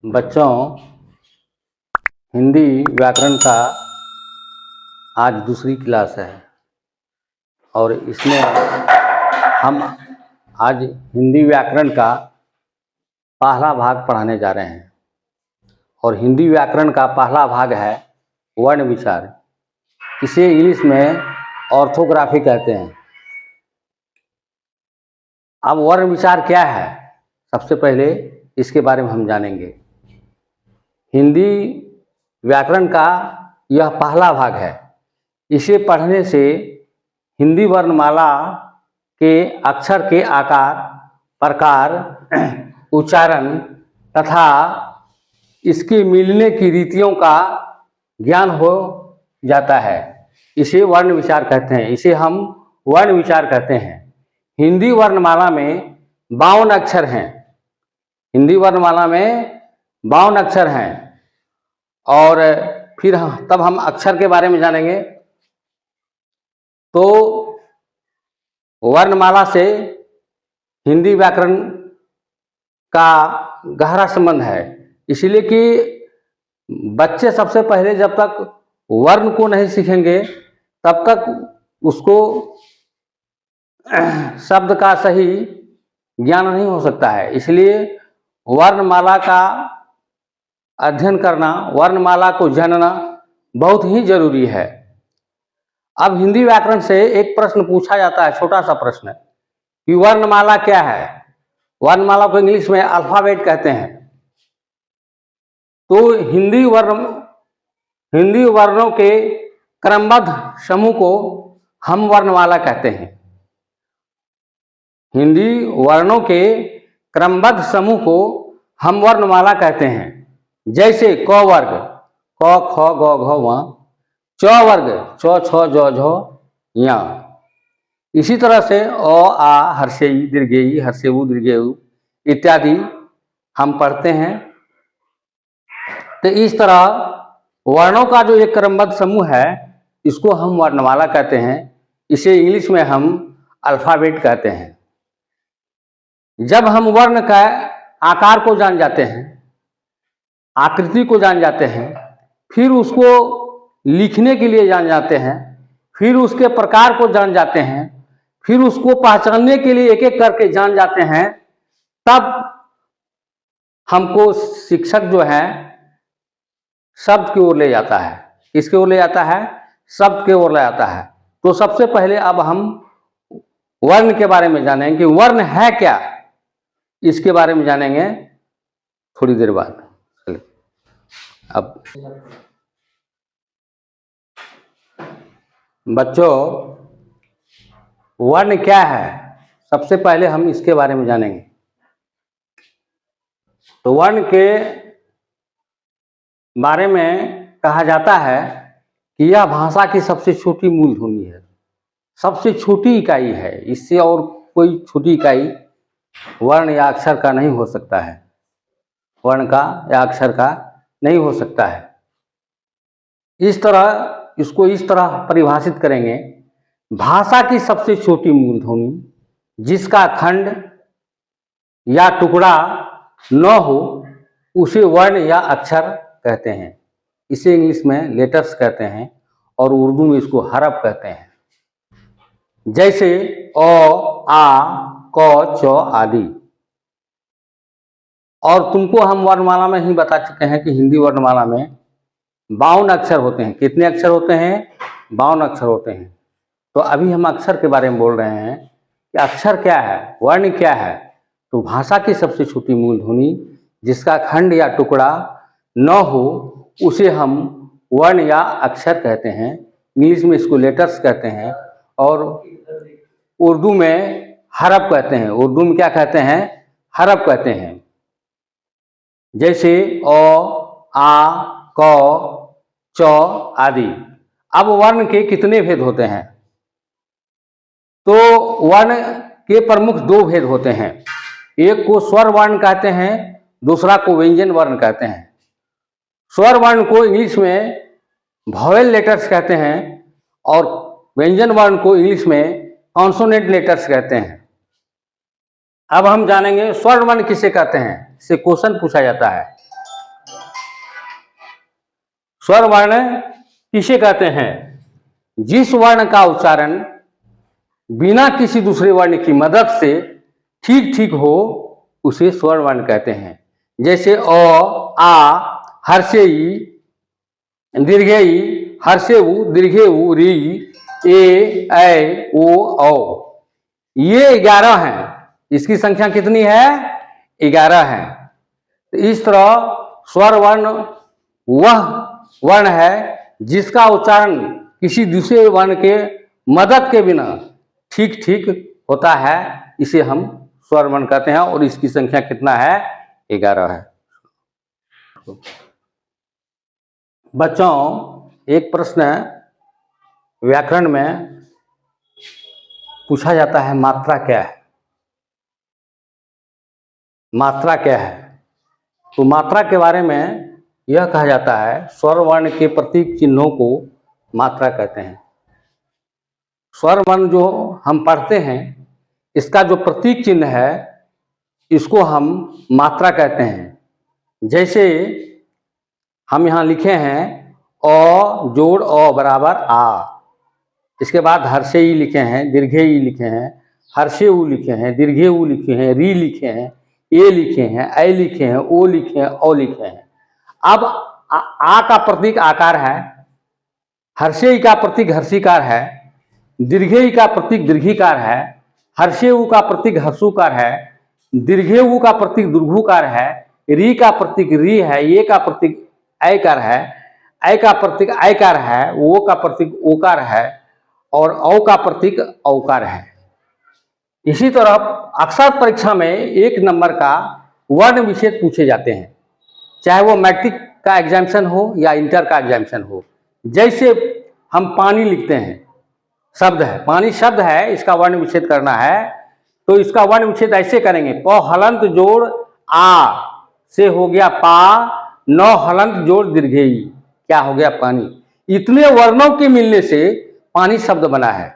बच्चों, हिंदी व्याकरण का आज दूसरी क्लास है और इसमें हम आज हिंदी व्याकरण का पहला भाग पढ़ाने जा रहे हैं। और हिंदी व्याकरण का पहला भाग है वर्ण विचार। इसे इंग्लिश में ऑर्थोग्राफी कहते हैं। अब वर्ण विचार क्या है, सबसे पहले इसके बारे में हम जानेंगे। हिंदी व्याकरण का यह पहला भाग है। इसे पढ़ने से हिंदी वर्णमाला के अक्षर के आकार, प्रकार, उच्चारण तथा इसके मिलने की रीतियों का ज्ञान हो जाता है। इसे वर्ण विचार कहते हैं। इसे हम वर्ण विचार कहते हैं। हिंदी वर्णमाला में 52 अक्षर हैं। हिंदी वर्णमाला में 52 अक्षर हैं। और फिर तब हम अक्षर के बारे में जानेंगे। तो वर्णमाला से हिंदी व्याकरण का गहरा संबंध है, इसलिए कि बच्चे सबसे पहले जब तक वर्ण को नहीं सीखेंगे तब तक उसको शब्द का सही ज्ञान नहीं हो सकता है। इसलिए वर्णमाला का अध्ययन करना, वर्णमाला को जानना बहुत ही जरूरी है। अब हिंदी व्याकरण से एक प्रश्न पूछा जाता है, छोटा सा प्रश्न, कि वर्णमाला क्या है। वर्णमाला को इंग्लिश में अल्फाबेट कहते हैं। तो हिंदी वर्णों के क्रमबद्ध समूह को हम वर्णमाला कहते हैं। हिंदी वर्णों के क्रमबद्ध समूह को हम वर्णमाला कहते हैं। जैसे क वर्ग क ख ग घ ङ, च वर्ग च छ ज झ ञ। इसी तरह से अ आ हर्षेई दीर्घेई हर्षेउ दीर्घेउ इत्यादि हम पढ़ते हैं। तो इस तरह वर्णों का जो एक क्रमबद्ध समूह है, इसको हम वर्णमाला कहते हैं। इसे इंग्लिश में हम अल्फाबेट कहते हैं। जब हम वर्ण का आकार को जान जाते हैं, आकृति को जान जाते हैं, फिर उसको लिखने के लिए जान जाते हैं, फिर उसके प्रकार को जान जाते हैं, फिर उसको पहचानने के लिए एक एक करके जान जाते हैं, तब हमको शिक्षक जो है शब्द की ओर ले जाता है। किसकी ओर ले जाता है? शब्द की ओर ले जाता है। तो सबसे पहले अब हम वर्ण के बारे में जानेंगे कि वर्ण है क्या। इसके बारे में जानेंगे थोड़ी देर बाद। अब बच्चों, वर्ण क्या है, सबसे पहले हम इसके बारे में जानेंगे। तो वर्ण के बारे में कहा जाता है कि यह भाषा की सबसे छोटी मूल ध्वनि है, सबसे छोटी इकाई है। इससे और कोई छोटी इकाई वर्ण या अक्षर का नहीं हो सकता है। वर्ण का या अक्षर का नहीं हो सकता है। इसको इस तरह परिभाषित करेंगे, भाषा की सबसे छोटी मूल ध्वनि जिसका खंड या टुकड़ा न हो उसे वर्ण या अक्षर कहते हैं। इसे इंग्लिश में लेटर्स कहते हैं और उर्दू में इसको हरफ कहते हैं। जैसे अ, आ, क, च आदि। और तुमको हम वर्णमाला में ही बता चुके हैं कि हिंदी वर्णमाला में 52 अक्षर होते हैं। कितने अक्षर होते हैं? 52 अक्षर होते हैं। तो अभी हम अक्षर के बारे में बोल रहे हैं कि अक्षर क्या है, वर्ण क्या है। तो भाषा की सबसे छोटी मूल ध्वनि जिसका खंड या टुकड़ा न हो उसे हम वर्ण या अक्षर कहते हैं। इंग्लिश में इसको लेटर्स कहते हैं और उर्दू में हरफ कहते हैं। उर्दू में क्या कहते हैं? हरफ कहते हैं। जैसे अ, आ, क, च आदि। अब वर्ण के कितने भेद होते हैं? तो वर्ण के प्रमुख 2 भेद होते हैं। एक को स्वर वर्ण कहते हैं, दूसरा को व्यंजन वर्ण कहते हैं। स्वर वर्ण को इंग्लिश में वॉवेल लेटर्स कहते हैं और व्यंजन वर्ण को इंग्लिश में कॉन्सोनेंट लेटर्स कहते हैं। अब हम जानेंगे स्वर वर्ण किसे कहते हैं। इससे क्वेश्चन पूछा जाता है स्वर वर्ण किसे कहते हैं? जिस वर्ण का उच्चारण बिना किसी दूसरे वर्ण की मदद से ठीक ठीक हो उसे स्वर वर्ण कहते हैं। जैसे अ, आ, हर्षेई, दीर्घेई, हर्षेउ, दीर्घेउ, री, ए, ऐ, ओ, औ। ये 11 हैं। इसकी संख्या कितनी है? 11 है। तो इस तरह स्वर वर्ण वह वर्ण है जिसका उच्चारण किसी दूसरे वर्ण के मदद के बिना ठीक ठीक होता है, इसे हम स्वर वर्ण कहते हैं। और इसकी संख्या कितना है? 11 है। बच्चों, एक प्रश्न व्याकरण में पूछा जाता है, मात्रा क्या है? मात्रा क्या है? तो मात्रा के बारे में यह कहा जाता है, स्वर वर्ण के प्रतीक चिन्हों को मात्रा कहते हैं। स्वर वर्ण जो हम पढ़ते हैं, इसका जो प्रतीक चिन्ह है, इसको हम मात्रा कहते हैं। जैसे हम यहाँ लिखे हैं अ जोड़ अ बराबर आ, इसके बाद हर्षे ई लिखे हैं, दीर्घे ई लिखे हैं, हर्षे उ लिखे हैं, दीर्घे उ लिखे हैं, री लिखे हैं, ए लिखे हैं, ऐ लिखे हैं, ओ लिखे हैं, औ लिखे हैं। अब आ का प्रतीक आकार है, हर्षे ई का प्रतीक हर्षिकार है, दीर्घे ई का प्रतीक दीर्घिकार है, हर्षे उ का प्रतीक हर्षुकार है, दीर्घे उ का प्रतीक दीर्घुकार है, री का प्रतीक री है, ए का प्रतीक ऐकार है, ऐ का प्रतीक ऐकार है, ओ का प्रतीक ओकार है और औ का प्रतीक औकार है। इसी तरह अक्सर परीक्षा में 1 नंबर का वर्ण विशेष पूछे जाते हैं, चाहे वो मैट्रिक का एग्जामिनेशन हो या इंटर का एग्जामिनेशन हो। जैसे हम पानी लिखते हैं, शब्द है, पानी शब्द है, इसका वर्ण विच्छेद करना है, तो इसका वर्ण विच्छेद ऐसे करेंगे, प हलंत जोड़ आ से हो गया पा, 9 हलंत जोड़ दीर्घेई, क्या हो गया? पानी। इतने वर्णों के मिलने से पानी शब्द बना है।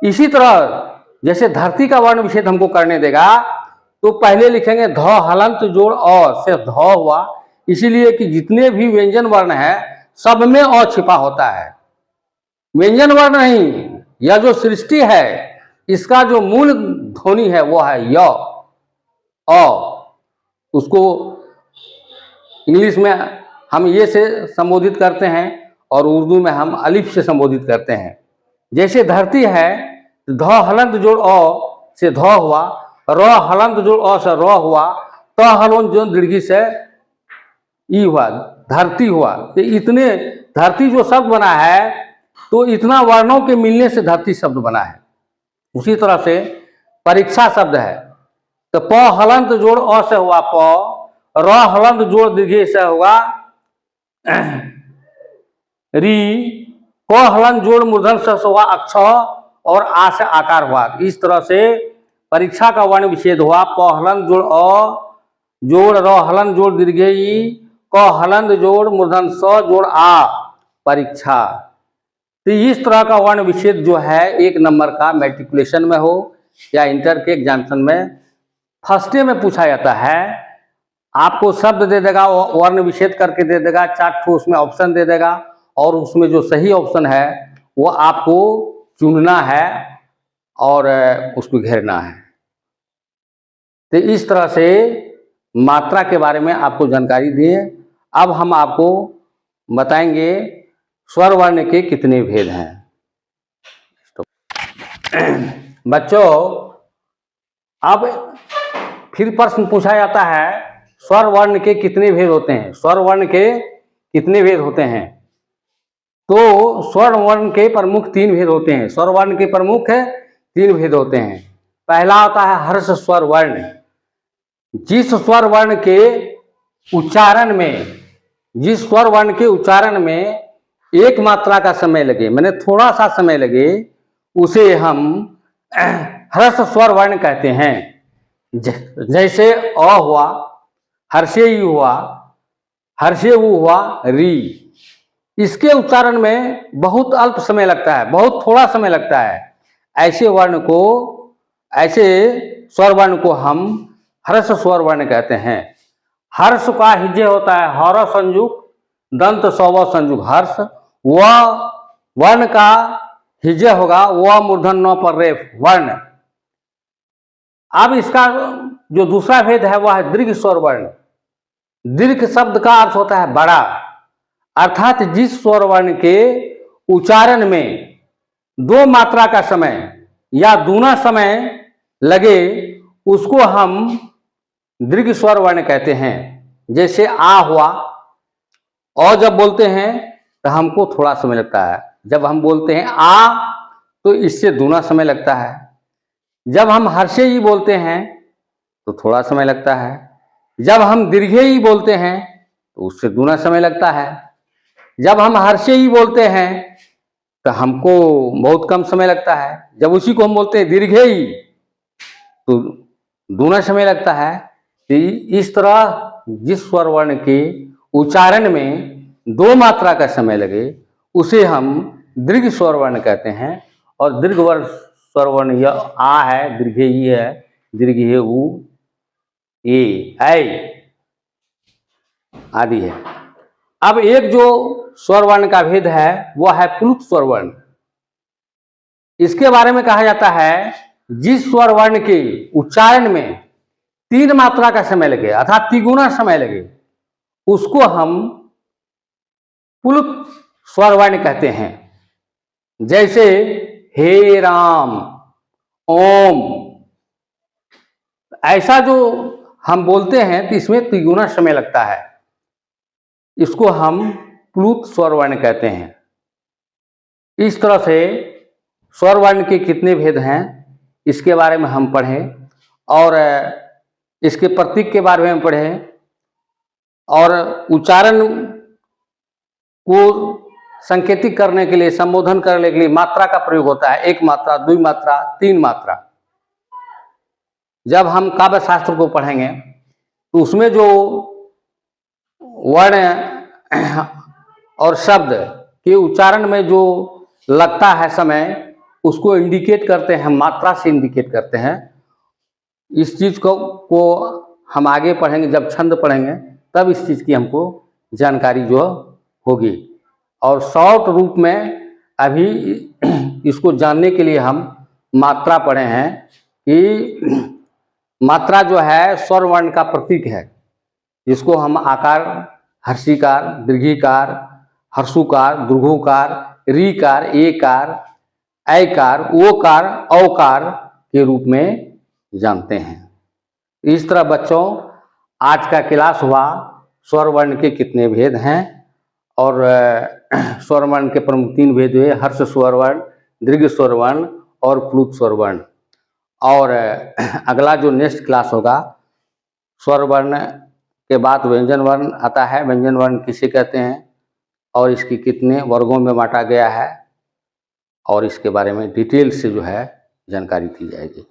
इसी तरह जैसे धरती का वर्ण विच्छेद हमको करने देगा, तो पहले लिखेंगे ध हलंत जोड़ अ से ध हुआ, इसीलिए कि जितने भी व्यंजन वर्ण है सब में अ छिपा होता है। व्यंजन वर्ण नहीं, यह जो सृष्टि है इसका जो मूल ध्वनि है वो है य, अ। उसको इंग्लिश में हम ये से संबोधित करते हैं और उर्दू में हम अलिफ से संबोधित करते हैं। जैसे धरती है, ध हलंत जोड़ अ से ध हुआ, र हलंत जोड़ अ से र हुआ, त हलंत जोड़ दीर्घी से ई हुआ, धरती हुआ। तो इतने धरती जो शब्द बना है, तो इतना वर्णों के मिलने से धरती शब्द बना है। उसी तरह से परीक्षा शब्द है, तो प हलंत जोड़ अ से हुआ प, र हलंत जोड़ दीर्घी से हुआ री, क हलंत जोड़ मूर्धन से हुआ अक्ष और आ से आकार हुआ। इस तरह से परीक्षा का वर्ण विच्छेद हुआ, प हलंत जोड़ अ जोड़ र हलंत जोड़ दीर्घे ई, क हलंत जोड़ मूर्धन स जोड़ आ, परीक्षा। तो इस तरह का वर्ण विच्छेद जो है 1 नंबर का मैट्रिकुलेशन में हो या इंटर के एग्जामिनेशन में फर्स्ट डे में पूछा जाता है। आपको शब्द दे देगा, वर्ण विच्छेद करके दे देगा, 4 ठो उसमें ऑप्शन दे देगा और उसमें जो सही ऑप्शन है वो आपको चुनना है और उसको घेरना है। तो इस तरह से मात्रा के बारे में आपको जानकारी दिए। अब हम आपको बताएंगे स्वर वर्ण के कितने भेद हैं। तो बच्चों, अब फिर प्रश्न पूछा जाता है, स्वर वर्ण के कितने भेद होते हैं? स्वर वर्ण के कितने भेद होते हैं? तो स्वर वर्ण के प्रमुख 3 भेद होते हैं। स्वर वर्ण के प्रमुख 3 भेद होते हैं। पहला होता है हर्ष स्वर वर्ण। जिस स्वर वर्ण के उच्चारण में, जिस स्वर वर्ण के उच्चारण में एक मात्रा का समय लगे, मैंने थोड़ा सा समय लगे, उसे हम हर्ष स्वर वर्ण कहते हैं। जैसे अ हुआ, हर्षे ई हुआ, हर्षे उ हुआ, री। इसके उच्चारण में बहुत अल्प समय लगता है, बहुत थोड़ा समय लगता है। ऐसे वर्ण को, ऐसे स्वर वर्ण को हम हर्ष स्वर वर्ण कहते हैं। हर्ष का हिज्जे होता है हर संयुक्त, दंत सौ संयुग हर्ष, व वर्ण का हिज्य होगा व मूर्धन न पर रेफ वर्ण। अब इसका जो दूसरा भेद है वह है दीर्घ स्वर वर्ण। दीर्घ शब्द का अर्थ होता है बड़ा, अर्थात जिस स्वर वर्ण के उच्चारण में दो मात्रा का समय या दूना समय लगे उसको हम दीर्घ स्वर वर्ण कहते हैं। जैसे आ हुआ, और जब बोलते हैं तो हमको थोड़ा समय लगता है। जब हम बोलते हैं आ तो इससे दूना समय लगता है। जब हम हर्षे ही बोलते हैं तो थोड़ा समय लगता है। जब हम दीर्घे ही बोलते हैं तो उससे दूना समय लगता है। जब हम हर्षे ही बोलते हैं तो हमको बहुत कम समय लगता है। जब उसी को हम बोलते हैं दीर्घे ही तो दूना समय लगता है। तो इस तरह जिस स्वर वर्ण के उच्चारण में दो मात्रा का समय लगे उसे हम दीर्घ स्वर वर्ण कहते हैं। और दीर्घ स्वर वर्ण यह आ है, दीर्घे ई है, दीर्घ है ऊ, ए, ऐ आदि है। अब एक जो स्वर वर्ण का भेद है वह है प्लुत स्वर वर्ण। इसके बारे में कहा जाता है जिस स्वर वर्ण के उच्चारण में तीन मात्रा का समय लगे अर्थात तिगुना समय लगे उसको हम प्लुत स्वर वर्ण कहते हैं। जैसे हे राम, ओम, ऐसा जो हम बोलते हैं तो इसमें तिगुना समय लगता है। इसको हम प्लुत स्वर वर्ण कहते हैं। इस तरह से स्वर वर्ण के कितने भेद हैं इसके बारे में हम पढ़ें और इसके प्रतीक के बारे में पढ़ें और उच्चारण को संकेतिक करने के लिए, संबोधन करने के लिए मात्रा का प्रयोग होता है। एक मात्रा, दुई मात्रा, तीन मात्रा। जब हम काव्य शास्त्र को पढ़ेंगे तो उसमें जो वर्ण और शब्द के उच्चारण में जो लगता है समय उसको इंडिकेट करते हैं, मात्रा से इंडिकेट करते हैं। इस चीज को हम आगे पढ़ेंगे, जब छंद पढ़ेंगे तब इस चीज की हमको जानकारी जो होगी। और शॉर्ट रूप में अभी इसको जानने के लिए हम मात्रा पढ़े हैं कि मात्रा जो है स्वर वर्ण का प्रतीक है। जिसको हम आकार, हर्षिकार, दीर्घिकार, हर्षुकार, दीर्घोकार, रीकार, एकार, ऐकार, ओकार, औकार के रूप में जानते हैं। इस तरह बच्चों आज का क्लास हुआ स्वर वर्ण के कितने भेद हैं और स्वर वर्ण के प्रमुख तीन भेद हुए, हर्ष स्वर वर्ण, दीर्घ स्वर वर्ण और प्लुत स्वर वर्ण। और अगला जो नेक्स्ट क्लास होगा स्वर वर्ण के बाद व्यंजन वर्ण आता है। व्यंजन वर्ण किसे कहते हैं और इसकी कितने वर्गों में बांटा गया है और इसके बारे में डिटेल से जो है जानकारी दी जाएगी।